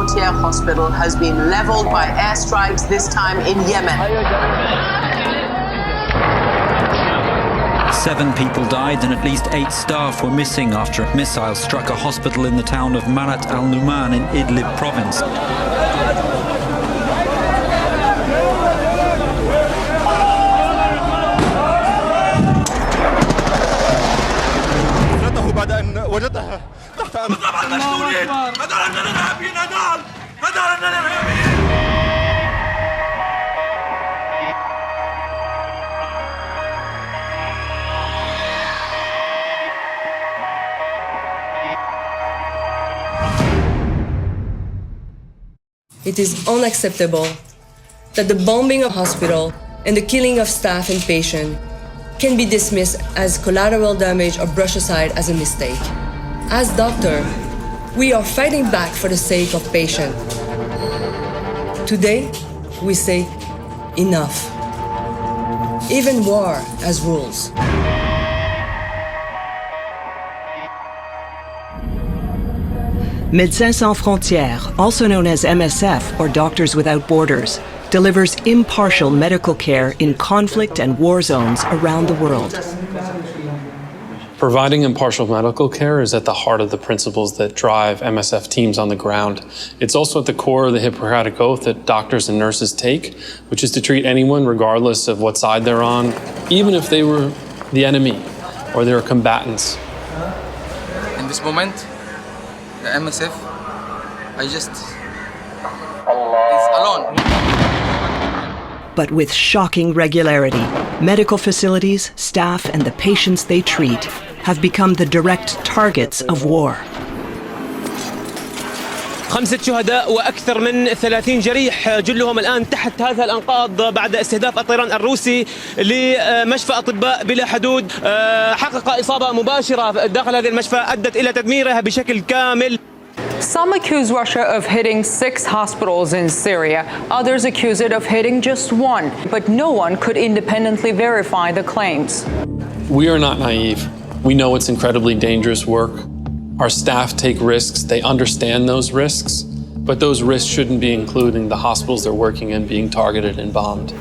Frontier Hospital has been leveled by airstrikes, this time in Yemen. 7 people died and at least 8 staff were missing after a missile struck a hospital in the town of Marat al-Numan in Idlib province. It is unacceptable that the bombing of hospital and the killing of staff and patient can be dismissed as collateral damage or brushed aside as a mistake. As doctor, we are fighting back for the sake of patient. Today, we say enough. Even war has rules. Médecins Sans Frontières, also known as MSF or Doctors Without Borders, delivers impartial medical care in conflict and war zones around the world. Providing impartial medical care is at the heart of the principles that drive MSF teams on the ground. It's also at the core of the Hippocratic Oath that doctors and nurses take, which is to treat anyone regardless of what side they're on, even if they were the enemy or they were combatants. In this moment, the MSF, is alone. But with shocking regularity, medical facilities, staff, and the patients they treat have become the direct targets of war. 5 شهداء وأكثر من 30 جريح جلهم الآن تحت هذه الأنقاض بعد استهداف الطيران الروسي لمشفى أطباء بلا حدود. حقق إصابة مباشرة داخل هذه المشفى أدت إلى تدميرها بشكل كامل. Some accuse Russia of hitting 6 hospitals in Syria. Others accuse it of hitting just 1. But no one could independently verify the claims. We are not naive. We know it's incredibly dangerous work. Our staff take risks. They understand those risks. But those risks shouldn't be including the hospitals they're working in being targeted and bombed.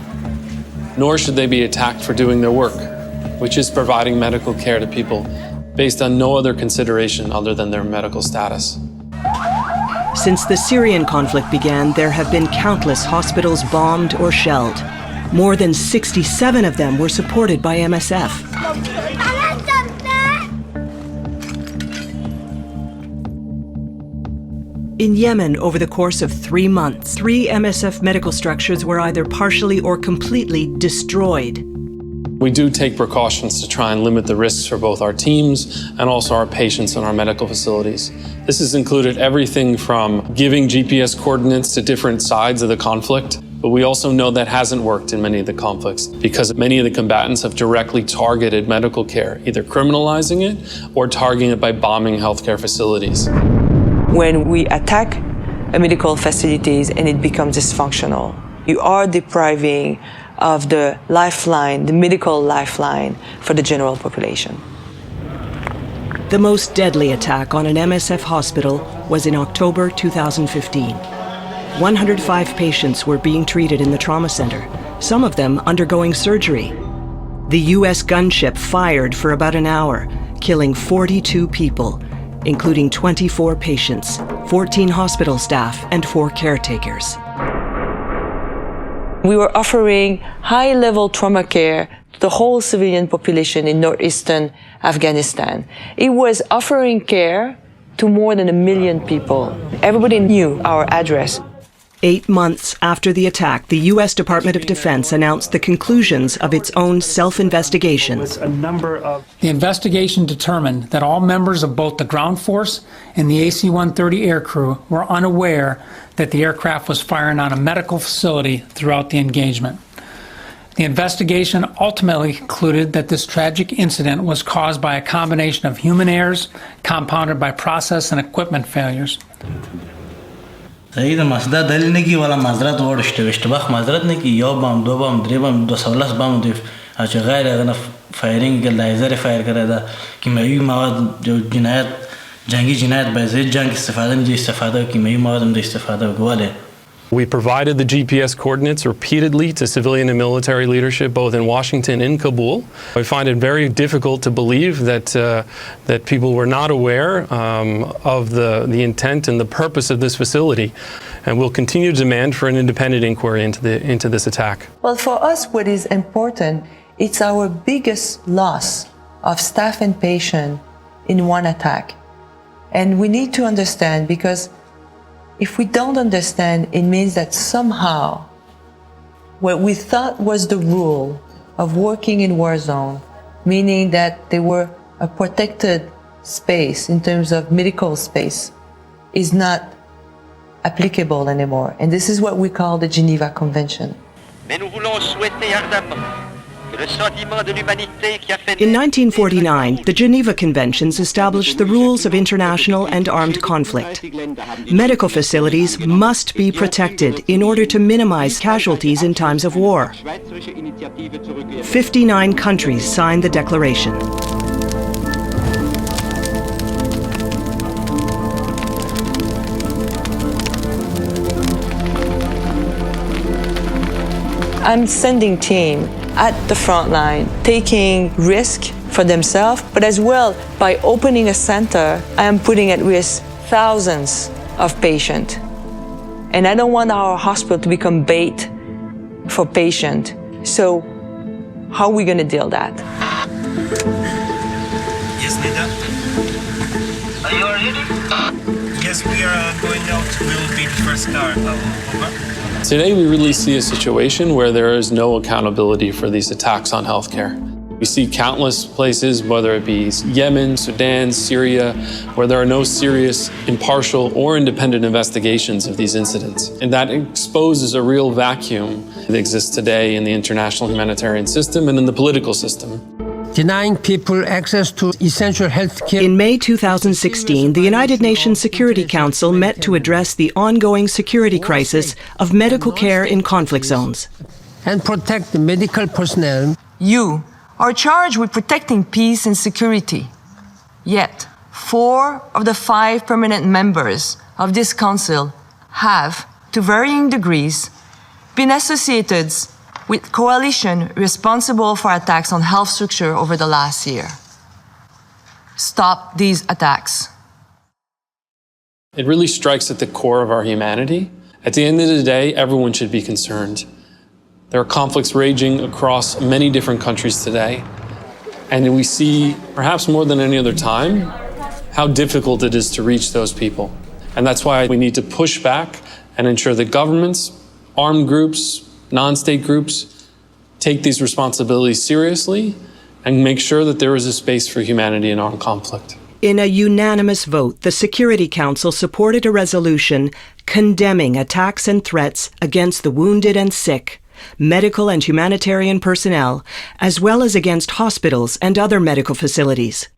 Nor should they be attacked for doing their work, which is providing medical care to people based on no other consideration other than their medical status. Since the Syrian conflict began, there have been countless hospitals bombed or shelled. More than 67 of them were supported by MSF. In Yemen, over the course of 3 months, 3 MSF medical structures were either partially or completely destroyed. We do take precautions to try and limit the risks for both our teams and also our patients in our medical facilities. This has included everything from giving GPS coordinates to different sides of the conflict, but we also know that hasn't worked in many of the conflicts because many of the combatants have directly targeted medical care, either criminalizing it or targeting it by bombing healthcare facilities. When we attack medical facilities and it becomes dysfunctional, you are depriving of the lifeline, the medical lifeline for the general population. The most deadly attack on an MSF hospital was in October 2015. 105 patients were being treated in the trauma center, some of them undergoing surgery. The U.S. gunship fired for about an hour, killing 42 people, including 24 patients, 14 hospital staff, and 4 caretakers. We were offering high-level trauma care to the whole civilian population in northeastern Afghanistan. It was offering care to more than 1 million people. Everybody knew our address. 8 months after the attack, the U.S. Department of Defense announced the conclusions of its own self-investigations. The investigation determined that all members of both the ground force and the AC-130 aircrew were unaware that the aircraft was firing on a medical facility throughout the engagement. The investigation ultimately concluded that this tragic incident was caused by a combination of human errors compounded by process and equipment failures. إذا مصدر دلیل نگی ولی مزرعت وارد اشتباه مزرعت نگی یا بام دو بام دری بام 200 بام دیف اچه غیر اگر فایرینگ لیزر فایر کرده کیمیایی مواد جو جنایت جنگی جنایت باید جنگ استفاده می‌کنی استفاده کی می مادم استفاده گواله. We provided the GPS coordinates repeatedly to civilian and military leadership, both in Washington and Kabul. I find it very difficult to believe that people were not aware of the intent and the purpose of this facility, and we'll continue to demand for an independent inquiry into this attack. Well, for us, what is important, it's our biggest loss of staff and patient in one attack. And we need to understand, because if we don't understand, it means that somehow what we thought was the rule of working in war zone, meaning that they were a protected space in terms of medical space, is not applicable anymore. And this is what we call the Geneva Convention. In 1949, the Geneva Conventions established the rules of international and armed conflict. Medical facilities must be protected in order to minimize casualties in times of war. 59 countries signed the declaration. I'm sending team at the front line, taking risk for themselves, but as well, by opening a center, I am putting at risk thousands of patients. And I don't want our hospital to become bait for patients. So how are we going to deal that? Yes, Nida. Are you ready? Yes, we are going out. We'll be the first car. Over. Today, we really see a situation where there is no accountability for these attacks on healthcare. We see countless places, whether it be Yemen, Sudan, Syria, where there are no serious, impartial, or independent investigations of these incidents. And that exposes a real vacuum that exists today in the international humanitarian system and in the political system. Denying people access to essential health care. In May 2016, the United Nations Security Council met to address the ongoing security crisis of medical care in conflict zones. And protect the medical personnel. You are charged with protecting peace and security. Yet, 4 of the 5 permanent members of this council have, to varying degrees, been associated with coalition responsible for attacks on health structure over the last year. Stop these attacks. It really strikes at the core of our humanity. At the end of the day, everyone should be concerned. There are conflicts raging across many different countries today. And we see, perhaps more than any other time, how difficult it is to reach those people. And that's why we need to push back and ensure that governments, armed groups, non-state groups take these responsibilities seriously and make sure that there is a space for humanity in armed conflict. In a unanimous vote, the Security Council supported a resolution condemning attacks and threats against the wounded and sick, medical and humanitarian personnel, as well as against hospitals and other medical facilities.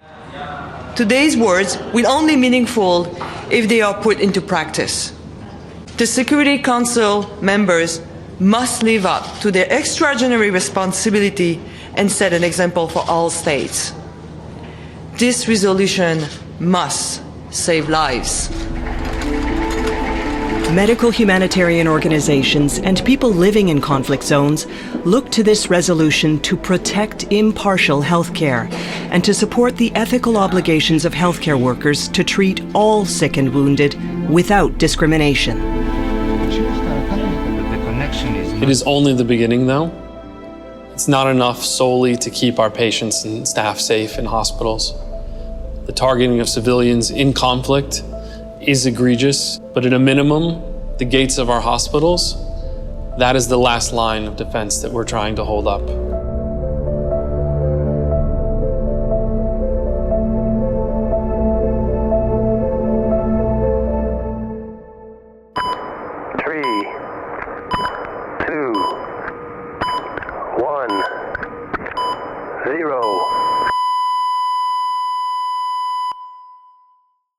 Today's words will only be meaningful if they are put into practice. The Security Council members must live up to their extraordinary responsibility and set an example for all states. This resolution must save lives. Medical humanitarian organizations and people living in conflict zones look to this resolution to protect impartial health care and to support the ethical obligations of healthcare workers to treat all sick and wounded without discrimination. It is only the beginning, though. It's not enough solely to keep our patients and staff safe in hospitals. The targeting of civilians in conflict is egregious, but at a minimum, the gates of our hospitals, that is the last line of defense that we're trying to hold up.